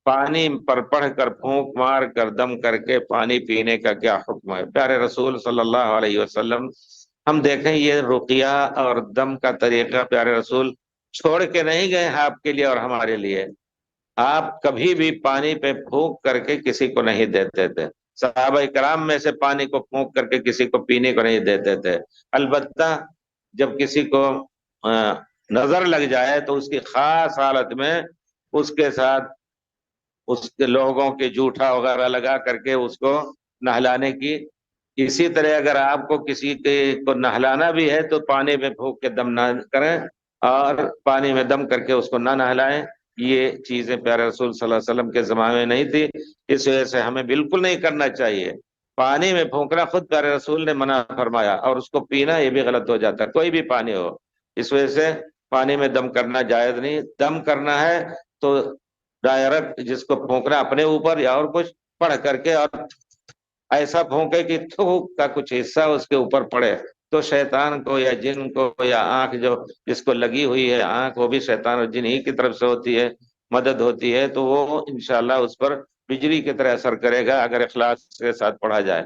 پانی پر پڑھ کر پھونک مار کر دم کر کے پانی پینے کا کیا حکم ہے؟ پیارے رسول صلی اللہ علیہ وسلم، ہم دیکھیں یہ رقیہ اور دم کا طریقہ پیارے رسول چھوڑ کے نہیں گئے ہیں آپ کے لیے اور ہمارے لیے۔ آپ کبھی بھی پانی پہ پھونک کر کے کسی کو نہیں دیتے تھے، صحابہ کرام میں سے پانی کو پھونک کر کے کسی کو پینے کو نہیں دیتے تھے۔ البتہ جب کسی کو نظر لگ جائے تو اس کی خاص حالت میں اس کے ساتھ اس کے لوگوں کے جوٹا وغیرہ لگا کر کے اس کو نہلانے کی، اسی طرح اگر آپ کو کسی کے کو نہلانا بھی ہے تو پانی میں پھونک کے دم نہ کریں اور پانی میں دم کر کے اس کو نہ نہلائیں۔ یہ چیزیں پیارے رسول صلی اللہ علیہ وسلم کے زمانے میں نہیں تھی، اس وجہ سے ہمیں بالکل نہیں کرنا چاہیے۔ پانی میں پھونکنا خود پیارے رسول نے منع فرمایا، اور اس کو پینا یہ بھی غلط ہو جاتا ہے، کوئی بھی پانی ہو۔ اس وجہ سے پانی میں دم کرنا جائز نہیں۔ دم کرنا ہے تو ڈائریکٹ جس کو پھونکنا اپنے اوپر یا اور کچھ پڑھ کر کے، اور ایسا پھونکے کہ تھوک کا کچھ حصہ اس کے اوپر پڑے، تو شیطان کو یا جن کو یا آنکھ جو جس کو لگی ہوئی ہے آنکھ، وہ بھی شیطان اور جن ہی کی طرف سے ہوتی ہے، مدد ہوتی ہے، تو وہ انشاءاللہ اس پر بجلی کی طرح اثر کرے گا اگر اخلاص کے ساتھ پڑھا جائے۔